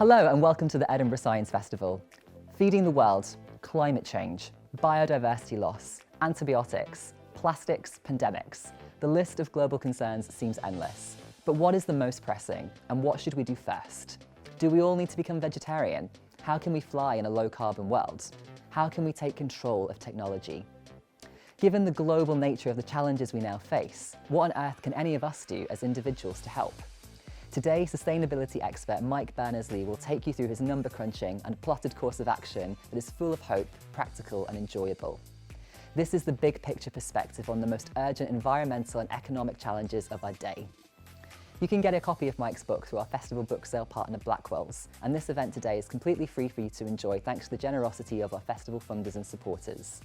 Hello and welcome to the Edinburgh Science Festival. Feeding the world, climate change, biodiversity loss, antibiotics, plastics, pandemics. The list of global concerns seems endless. But what is the most pressing and what should we do first? Do we all need to become vegetarian? How can we fly in a low-carbon world? How can we take control of technology? Given the global nature of the challenges we now face, what on earth can any of us do as individuals to help? Today, sustainability expert Mike Berners-Lee will take you through his number crunching and plotted course of action that is full of hope, practical and enjoyable. This is the big picture perspective on the most urgent environmental and economic challenges of our day. You can get a copy of Mike's book through our festival book sale partner Blackwells, and this event today is completely free for you to enjoy thanks to the generosity of our festival funders and supporters.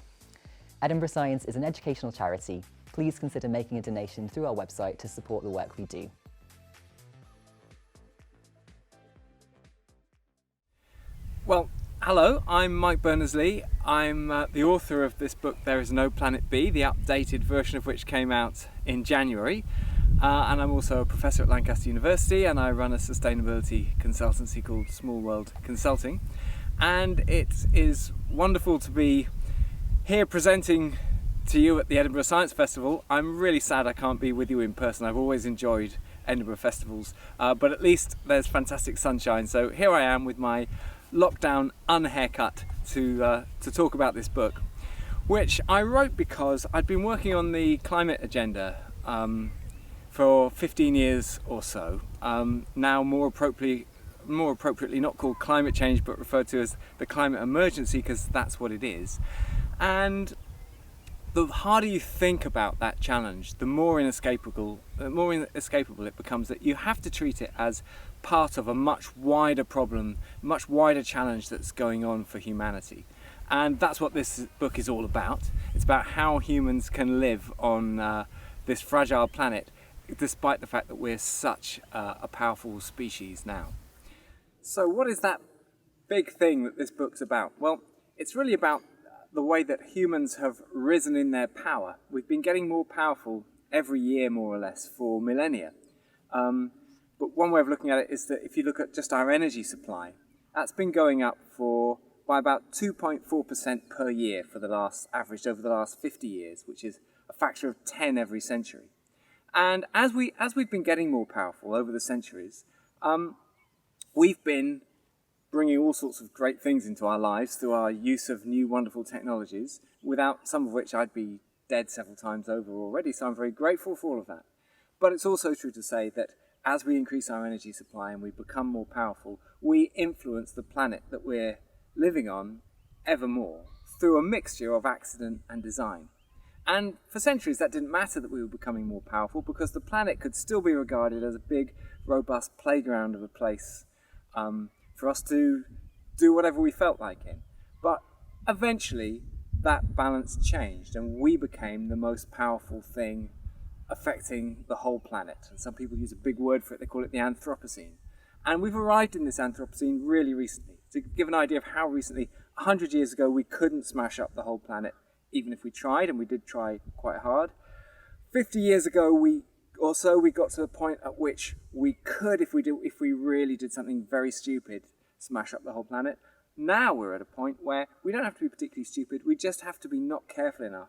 Edinburgh Science is an educational charity. Please consider making a donation through our website to support the work we do. Well, hello, I'm Mike Berners-Lee. I'm the author of this book, There Is No Planet B, the updated version of which came out in January. And I'm also a professor at Lancaster University, and I run a sustainability consultancy called Small World Consulting. And it is wonderful to be here presenting to you at the Edinburgh Science Festival. I'm really sad I can't be with you in person. I've always enjoyed Edinburgh festivals, but at least there's fantastic sunshine. So here I am with my lockdown unhaircut to talk about this book, which I wrote because I'd been working on the climate agenda for 15 years or so, now more appropriately not called climate change but referred to as the climate emergency, because that's what it is. And the harder you think about that challenge, the more inescapable it becomes, that you have to treat it as part of a much wider problem, much wider challenge that's going on for humanity. And that's what this book is all about. It's about how humans can live on this fragile planet, despite the fact that we're such a powerful species now. So what is that big thing that this book's about? Well, it's really about the way that humans have risen in their power. We've been getting more powerful every year, more or less, for millennia. But one way of looking at it is that if you look at just our energy supply, that's been going up by about 2.4% per year for averaged over the last 50 years, which is a factor of 10 every century. And as we've been getting more powerful over the centuries, we've been bringing all sorts of great things into our lives through our use of new wonderful technologies, without some of which I'd be dead several times over already, so I'm very grateful for all of that. But it's also true to say that as we increase our energy supply and we become more powerful, we influence the planet that we're living on ever more through a mixture of accident and design. And for centuries that didn't matter that we were becoming more powerful, because the planet could still be regarded as a big, robust playground of a place for us to do whatever we felt like in. But eventually that balance changed and we became the most powerful thing affecting the whole planet. And some people use a big word for it, they call it the Anthropocene. And we've arrived in this Anthropocene really recently. To give an idea of how recently, 100 years ago we couldn't smash up the whole planet, even if we tried, and we did try quite hard. 50 years ago we got to the point at which we could, if we really did something very stupid, smash up the whole planet. Now we're at a point where we don't have to be particularly stupid, we just have to be not careful enough.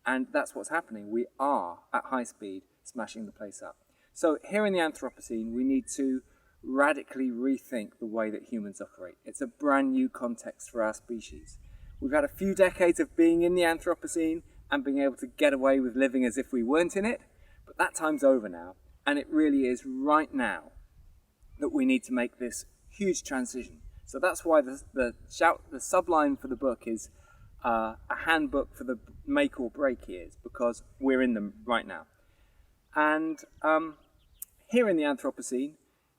And that's what's happening. We are, at high speed, smashing the place up. So here in the Anthropocene, we need to radically rethink the way that humans operate. It's a brand new context for our species. We've had a few decades of being in the Anthropocene and being able to get away with living as if we weren't in it, but that time's over now, and it really is right now that we need to make this huge transition. So that's why the subline for the book is a handbook for the make or break years, because we're in them right now. And here in the Anthropocene,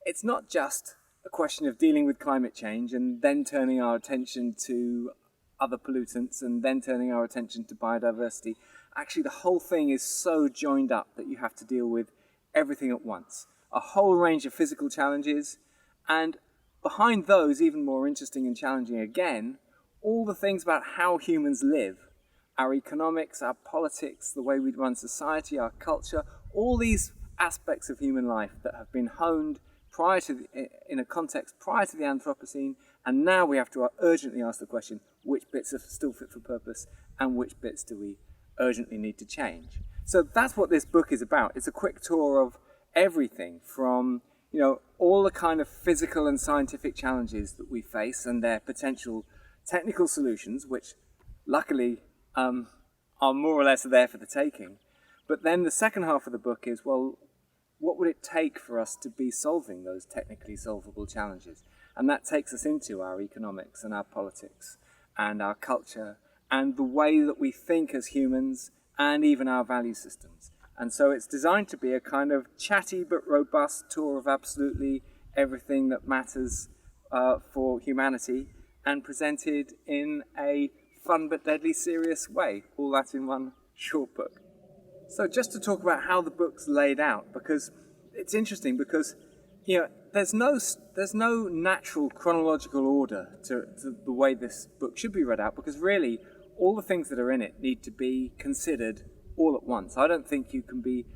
it's not just a question of dealing with climate change and then turning our attention to other pollutants and then turning our attention to biodiversity. Actually, the whole thing is so joined up that you have to deal with everything at once. A whole range of physical challenges, and behind those, even more interesting and challenging again, all the things about how humans live, our economics, our politics, the way we run society, our culture, all these aspects of human life that have been honed in a context prior to the Anthropocene, and now we have to urgently ask the question, which bits are still fit for purpose and which bits do we urgently need to change? So that's what this book is about. It's a quick tour of everything from, all the kind of physical and scientific challenges that we face and their potential technical solutions, which luckily are more or less there for the taking. But then the second half of the book is, well, what would it take for us to be solving those technically solvable challenges? And that takes us into our economics and our politics and our culture and the way that we think as humans and even our value systems. And so it's designed to be a kind of chatty but robust tour of absolutely everything that matters for humanity, and presented in a fun but deadly serious way, all that in one short book. So just to talk about how the book's laid out, because it's interesting, because there's no natural chronological order to the way this book should be read out, because really all the things that are in it need to be considered all at once. I don't think you can be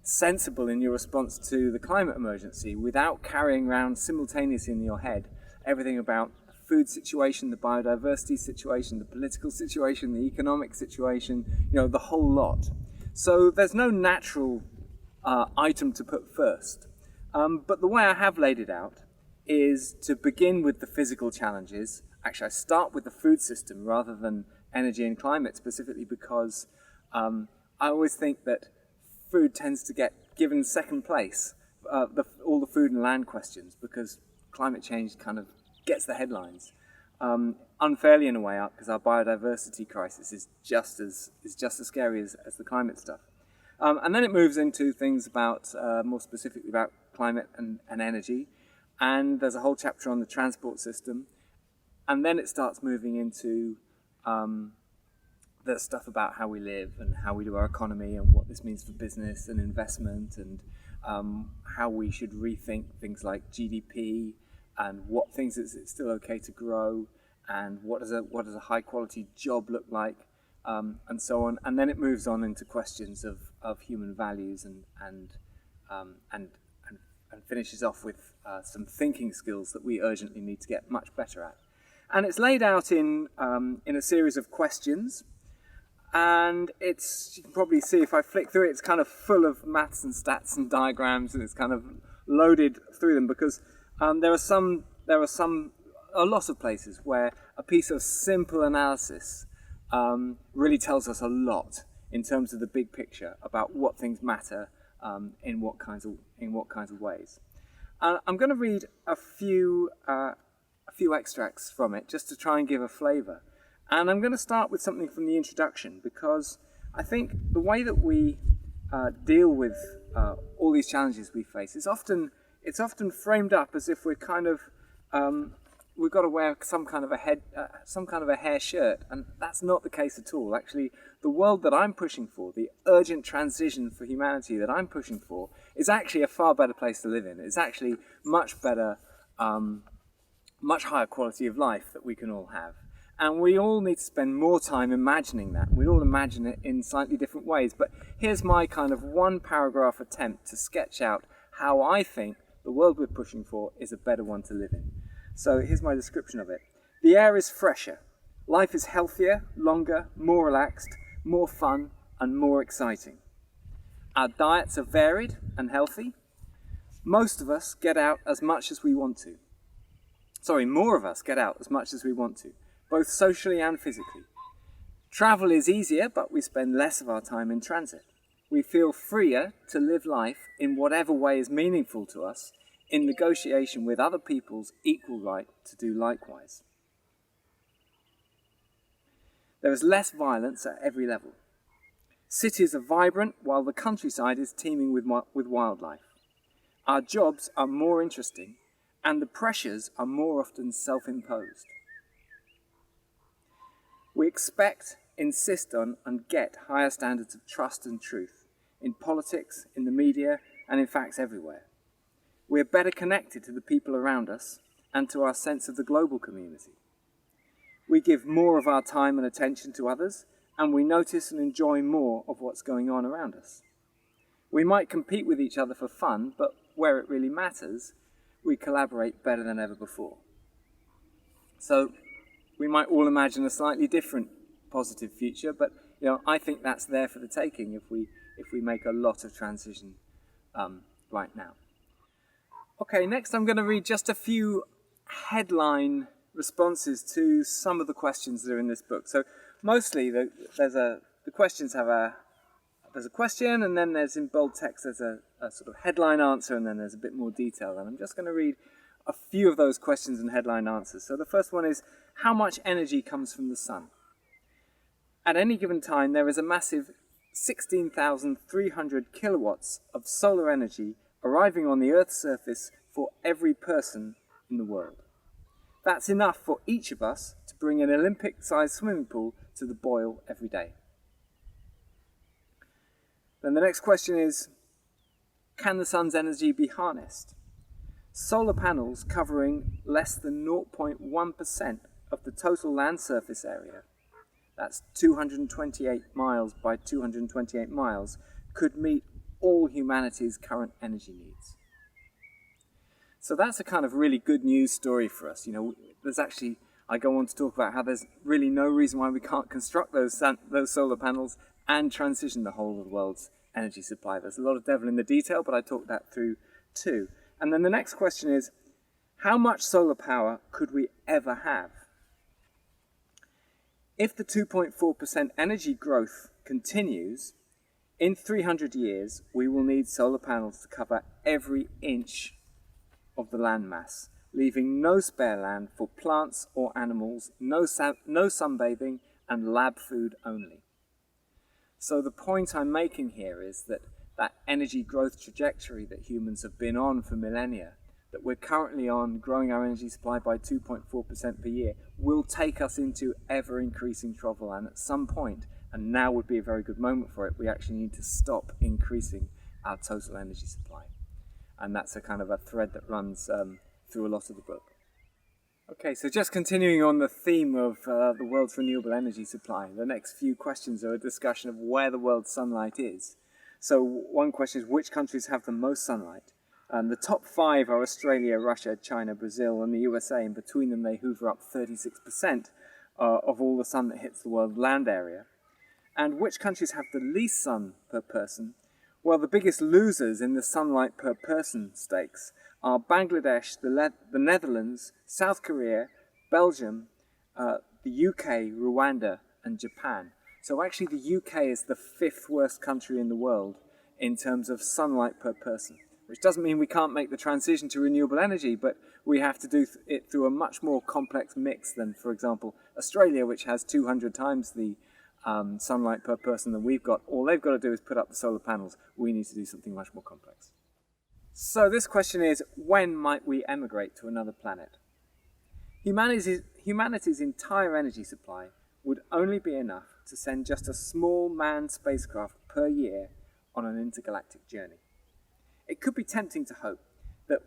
sensible in your response to the climate emergency without carrying around simultaneously in your head everything about the food situation, the biodiversity situation, the political situation, the economic situation, the whole lot. So there's no natural item to put first. But the way I have laid it out is to begin with the physical challenges. Actually, I start with the food system rather than energy and climate, specifically because I always think that food tends to get given second place, all the food and land questions, because climate change kind of gets the headlines. Unfairly in a way, because our biodiversity crisis is just as scary as the climate stuff. And then it moves into things about, more specifically about climate and energy. And there's a whole chapter on the transport system. And then it starts moving into the stuff about how we live and how we do our economy and what this means for business and investment, and how we should rethink things like GDP and what things is it still okay to grow, and what does a high quality job look like, and so on. And then it moves on into questions of human values and finishes off with some thinking skills that we urgently need to get much better at. And it's laid out in a series of questions, and you can probably see if I flick through it, it's kind of full of maths and stats and diagrams, and it's kind of loaded through them, because there are a lot of places where a piece of simple analysis really tells us a lot in terms of the big picture about what things matter in what kinds of ways. I'm going to read a few extracts from it just to try and give a flavour, and I'm going to start with something from the introduction, because I think the way that we deal with all these challenges we face is often framed up as if we're kind of we've got to wear some kind of a hair shirt, and that's not the case at all. Actually, the world that I'm pushing for, the urgent transition for humanity that I'm pushing for, is actually a far better place to live in. It's actually much better, much higher quality of life that we can all have. And we all need to spend more time imagining that. We all imagine it in slightly different ways. But here's my kind of one paragraph attempt to sketch out how I think the world we're pushing for is a better one to live in. So here's my description of it. The air is fresher. Life is healthier, longer, more relaxed, more fun, and more exciting. Our diets are varied and healthy. Most of us get out as much as we want to. More of us get out as much as we want to, both socially and physically. Travel is easier, but we spend less of our time in transit. We feel freer to live life in whatever way is meaningful to us, in negotiation with other people's equal right to do likewise. There is less violence at every level. Cities are vibrant while the countryside is teeming with wildlife. Our jobs are more interesting, and the pressures are more often self-imposed. We expect, insist on, and get higher standards of trust and truth in politics, in the media, and in facts everywhere. We are better connected to the people around us and to our sense of the global community. We give more of our time and attention to others, and we notice and enjoy more of what's going on around us. We might compete with each other for fun, but where it really matters, we collaborate better than ever before. So we might all imagine a slightly different positive future, but I think that's there for the taking if we make a lot of transition right now. Okay, next I'm going to read just a few headline responses to some of the questions that are in this book. So mostly the questions have there's a question, and then there's in bold text there's a sort of headline answer, and then there's a bit more detail. And I'm just going to read a few of those questions and headline answers. So the first one is, how much energy comes from the sun? At any given time, there is a massive 16,300 kilowatts of solar energy arriving on the Earth's surface for every person in the world. That's enough for each of us to bring an Olympic-sized swimming pool to the boil every day. Then the next question is, can the sun's energy be harnessed? Solar panels covering less than 0.1% of the total land surface area, that's 228 miles by 228 miles, could meet all humanity's current energy needs. So that's a kind of really good news story for us. There's actually, I go on to talk about how there's really no reason why we can't construct those solar panels and transition the whole of the world's energy supply. There's a lot of devil in the detail, but I talked that through too. And then the next question is, how much solar power could we ever have? If the 2.4% energy growth continues, in 300 years, we will need solar panels to cover every inch of the landmass, leaving no spare land for plants or animals, no sunbathing, and lab food only. So the point I'm making here is that energy growth trajectory that humans have been on for millennia, that we're currently on, growing our energy supply by 2.4% per year, will take us into ever-increasing trouble. And at some point, and now would be a very good moment for it, we actually need to stop increasing our total energy supply. And that's a kind of a thread that runs through a lot of the book. Okay, so just continuing on the theme of the world's renewable energy supply, the next few questions are a discussion of where the world's sunlight is. So one question is, which countries have the most sunlight? The top 5 are Australia, Russia, China, Brazil, and the USA, and between them they hoover up 36% of all the sun that hits the world land area. And which countries have the least sun per person? Well, the biggest losers in the sunlight per person stakes are Bangladesh, the Netherlands, South Korea, Belgium, the UK, Rwanda, and Japan. So actually the UK is the 5th worst country in the world in terms of sunlight per person, which doesn't mean we can't make the transition to renewable energy, but we have to do it through a much more complex mix than, for example, Australia, which has 200 times the sunlight per person than we've got. All they've got to do is put up the solar panels. We need to do something much more complex. So this question is, when might we emigrate to another planet? Humanity's entire energy supply would only be enough to send just a small manned spacecraft per year on an intergalactic journey. It could be tempting to hope that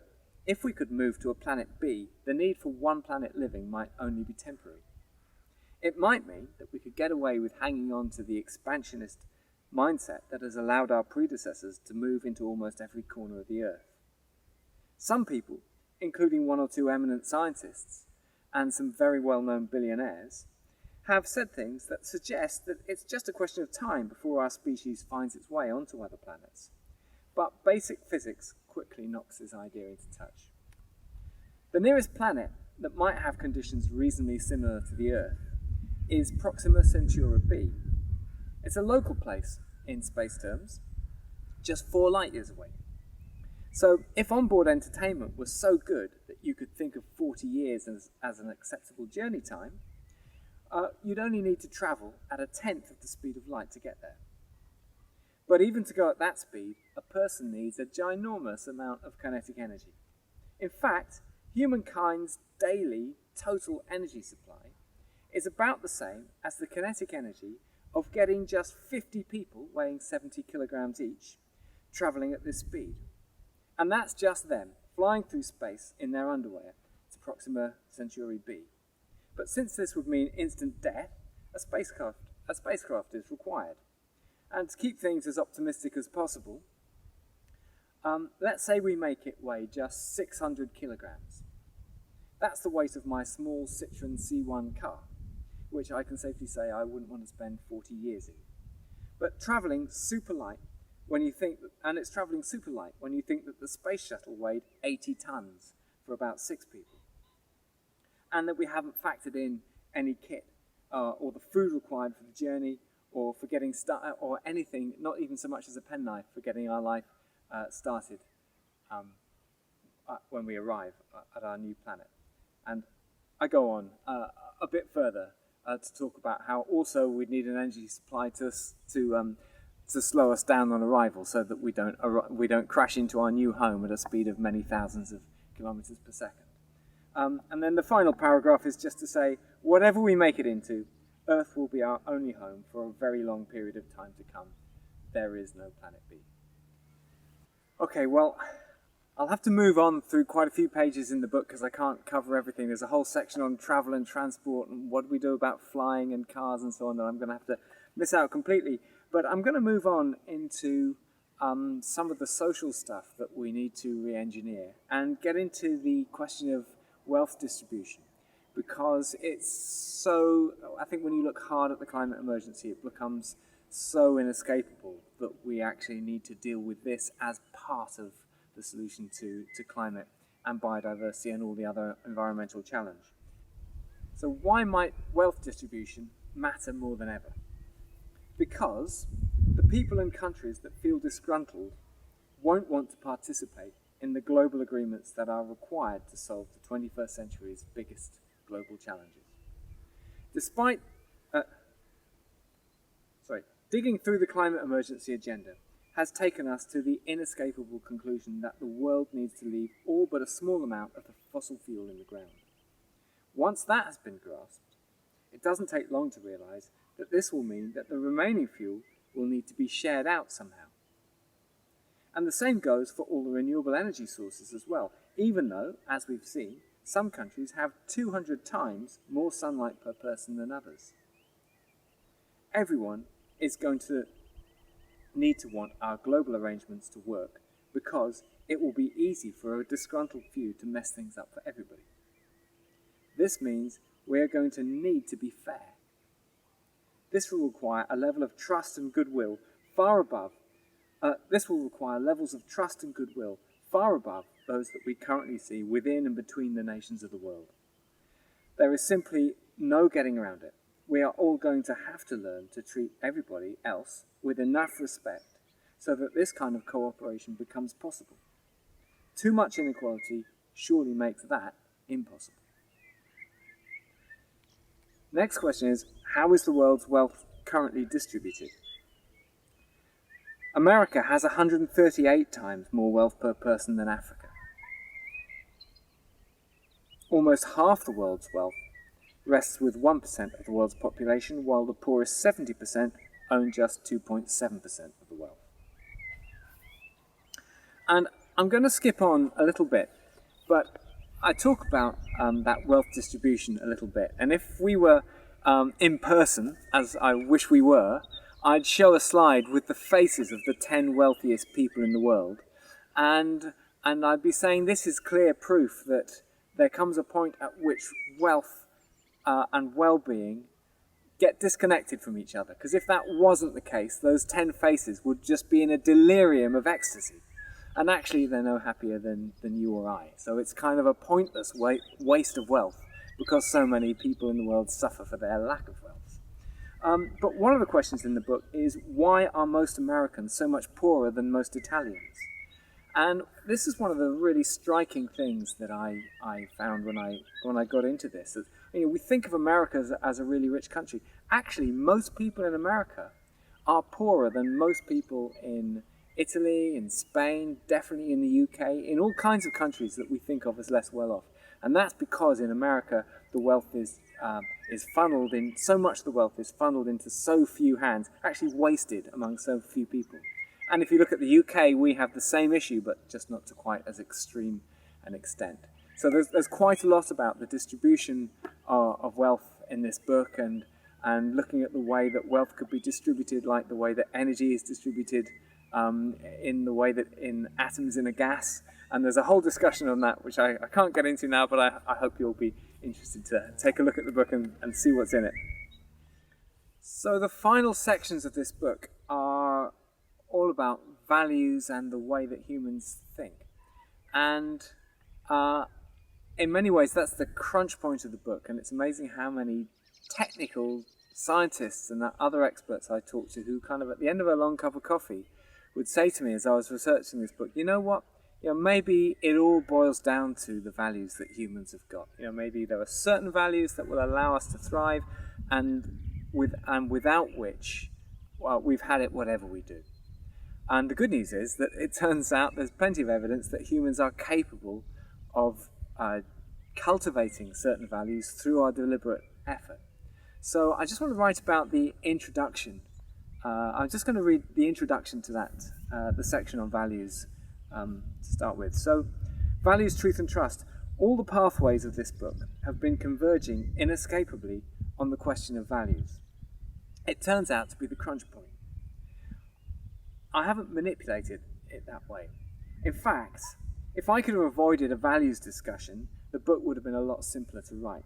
if we could move to a planet B, the need for one planet living might only be temporary. It might mean that we could get away with hanging on to the expansionist mindset that has allowed our predecessors to move into almost every corner of the Earth. Some people, including 1 or 2 eminent scientists and some very well-known billionaires, have said things that suggest that it's just a question of time before our species finds its way onto other planets. But basic physics quickly knocks this idea into touch. The nearest planet that might have conditions reasonably similar to the Earth is Proxima Centauri b. It's a local place in space terms, just 4 light years away. So if onboard entertainment was so good that you could think of 40 years as an acceptable journey time, you'd only need to travel at 1/10 of the speed of light to get there. But even to go at that speed, a person needs a ginormous amount of kinetic energy. In fact, humankind's daily total energy supply is about the same as the kinetic energy of getting just 50 people weighing 70 kilograms each travelling at this speed. And that's just them flying through space in their underwear to Proxima Centauri b. But since this would mean instant death, a spacecraft is required. And to keep things as optimistic as possible, Let's say we make it weigh just 600 kilograms. That's the weight of my small Citroen C1 car, which I can safely say I wouldn't want to spend 40 years in. But travelling super light, and it's travelling super light when you think that the space shuttle weighed 80 tons for about 6 people, and that we haven't factored in any kit or the food required for the journey, or for getting started, or anything, not even so much as a penknife for getting our life started when we arrive at our new planet. And I go on a bit further to talk about how also we'd need an energy supply to slow us down on arrival, so that we don't crash into our new home at a speed of many thousands of kilometers per second. And then the final paragraph is just to say, whatever we make it into, Earth will be our only home for a very long period of time to come. There is no planet B. Okay, well, I'll have to move on through quite a few pages in the book because I can't cover everything. There's a whole section on travel and transport and what do we do about flying and cars and so on that I'm going to have to miss out completely. But I'm going to move on into some of the social stuff that we need to re-engineer and get into the question of wealth distribution, because it's so, I think when you look hard at the climate emergency, it becomes so inescapable that we actually need to deal with this as part of the solution to climate and biodiversity and all the other environmental challenge. So why might wealth distribution matter more than ever? Because the people and countries that feel disgruntled won't want to participate in the global agreements that are required to solve the 21st century's biggest global challenges. Digging through the climate emergency agenda has taken us to the inescapable conclusion that the world needs to leave all but a small amount of the fossil fuel in the ground. Once that has been grasped, it doesn't take long to realise that this will mean that the remaining fuel will need to be shared out somehow. And the same goes for all the renewable energy sources as well, even though, as we've seen, some countries have 200 times more sunlight per person than others. Everyone is going to need to want our global arrangements to work, because it will be easy for a disgruntled few to mess things up for everybody. This means we are going to need to be fair. This will require a level of trust and goodwill far above those that we currently see within and between the nations of the world. There is simply no getting around it. We are all going to have to learn to treat everybody else with enough respect so that this kind of cooperation becomes possible. Too much inequality surely makes that impossible. Next question is, how is the world's wealth currently distributed? America has 138 times more wealth per person than Africa. Almost half the world's wealth rests with 1% of the world's population, while the poorest 70% own just 2.7% of the wealth. And I'm going to skip on a little bit, but I talk about that wealth distribution a little bit. And if we were in person, as I wish we were, I'd show a slide with the faces of the 10 wealthiest people in the world. And I'd be saying this is clear proof that there comes a point at which wealth and well-being get disconnected from each other. Because if that wasn't the case, those 10 faces would just be in a delirium of ecstasy. And actually, they're no happier than you or I. So it's kind of a pointless waste of wealth, because so many people in the world suffer for their lack of wealth. But one of the questions in the book is, why are most Americans so much poorer than most Italians? And this is one of the really striking things that I found when I got into this. We think of America as a really rich country. Actually, most people in America are poorer than most people in Italy, in Spain, definitely in the UK, in all kinds of countries that we think of as less well off. And that's because in America the wealth is funneled in, so much of the wealth is funneled into so few hands, actually wasted among so few people. And if you look at the UK, we have the same issue, but just not to quite as extreme an extent. So there's quite a lot about the distribution of wealth in this book, and looking at the way that wealth could be distributed, like the way that energy is distributed in the way that in atoms in a gas. And there's a whole discussion on that, which I can't get into now, but I hope you'll be interested to take a look at the book and see what's in it. So the final sections of this book are all about values and the way that humans think. And in many ways, that's the crunch point of the book. And it's amazing how many technical scientists and other experts I talk to who kind of at the end of a long cup of coffee would say to me as I was researching this book, you know what? Maybe it all boils down to the values that humans have got. Maybe there are certain values that will allow us to thrive, and without which, well, we've had it whatever we do. And the good news is that it turns out there's plenty of evidence that humans are capable of cultivating certain values through our deliberate effort. So I just want to write about the introduction. I'm just going to read the introduction to that, the section on values to start with. So, values, truth and trust. All the pathways of this book have been converging inescapably on the question of values. It turns out to be the crunch point. I haven't manipulated it that way. In fact, if I could have avoided a values discussion, the book would have been a lot simpler to write.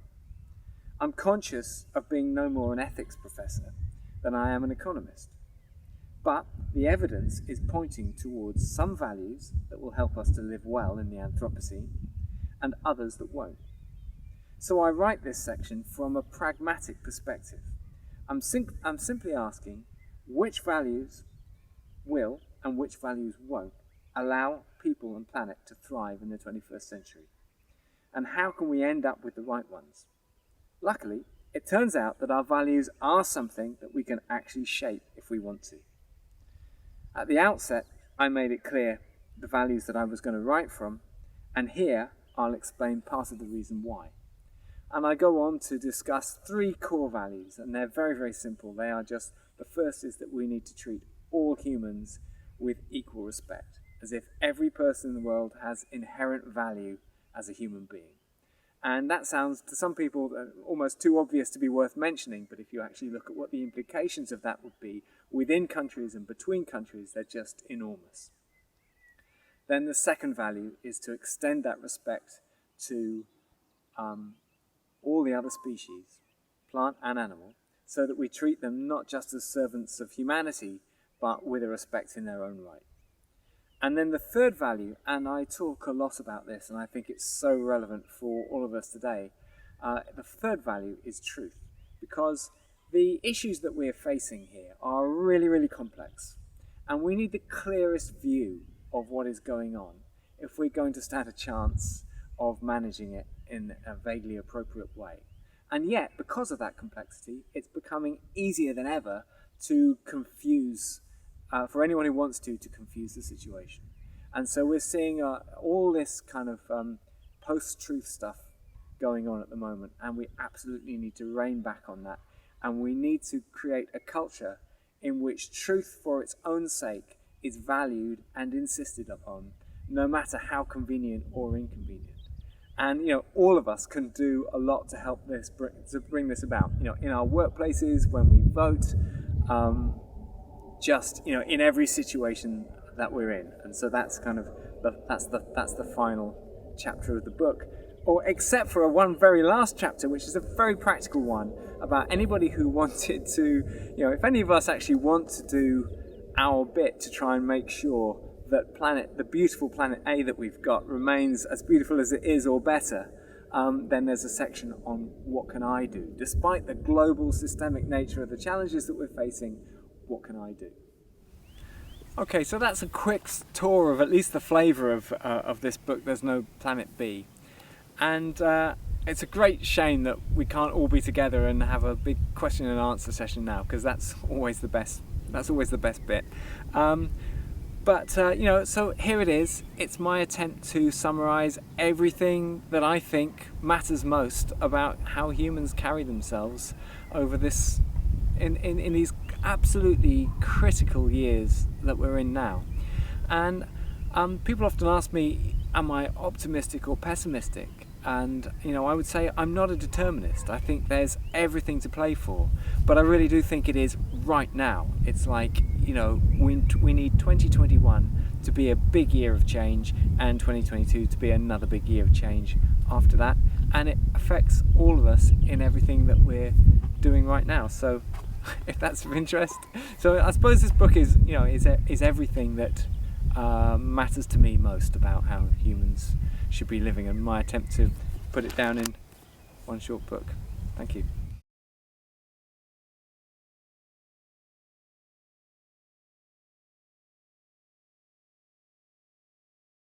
I'm conscious of being no more an ethics professor than I am an economist. But the evidence is pointing towards some values that will help us to live well in the Anthropocene and others that won't. So I write this section from a pragmatic perspective. I'm simply asking which values will and which values won't allow people and planet to thrive in the 21st century. And how can we end up with the right ones? Luckily, it turns out that our values are something that we can actually shape if we want to. At the outset, I made it clear the values that I was going to write from, and here I'll explain part of the reason why. And I go on to discuss 3 core values, and they're very, very simple. They are just, the first is that we need to treat all humans with equal respect, as if every person in the world has inherent value as a human being. And that sounds, to some people, almost too obvious to be worth mentioning, but if you actually look at what the implications of that would be within countries and between countries, they're just enormous. Then the second value is to extend that respect to all the other species, plant and animal, so that we treat them not just as servants of humanity, but with a respect in their own right. And then the third value, and I talk a lot about this, and I think it's so relevant for all of us today, the third value is truth, because the issues that we're facing here are really, really complex, and we need the clearest view of what is going on if we're going to stand a chance of managing it in a vaguely appropriate way. And yet, because of that complexity, it's becoming easier than ever to confuse, for anyone who wants to confuse the situation. And so we're seeing all this kind of post-truth stuff going on at the moment, and we absolutely need to rein back on that. And we need to create a culture in which truth for its own sake is valued and insisted upon, no matter how convenient or inconvenient. And all of us can do a lot to help this bring this about. In our workplaces, when we vote, just in every situation that we're in. And so that's kind of that's the final chapter of the book. Or except for one very last chapter, which is a very practical one about anybody who wanted to, if any of us actually want to do our bit to try and make sure that the beautiful planet A that we've got remains as beautiful as it is or better, then there's a section on what can I do? Despite the global systemic nature of the challenges that we're facing, what can I do? Okay, so that's a quick tour of at least the flavour of this book, There's No Planet B. And it's a great shame that we can't all be together and have a big question and answer session now, because that's always the best bit. So here it is. It's my attempt to summarise everything that I think matters most about how humans carry themselves over this in these absolutely critical years that we're in now. And people often ask me, am I optimistic or pessimistic And I would say I'm not a determinist. I think there's everything to play for, but I really do think it is right now. It's like, we need 2021 to be a big year of change, and 2022 to be another big year of change after that, and it affects all of us in everything that we're doing right now. So if that's of interest, so I suppose this book is everything that matters to me most about how humans should be living, and my attempt to put it down in one short book. Thank you.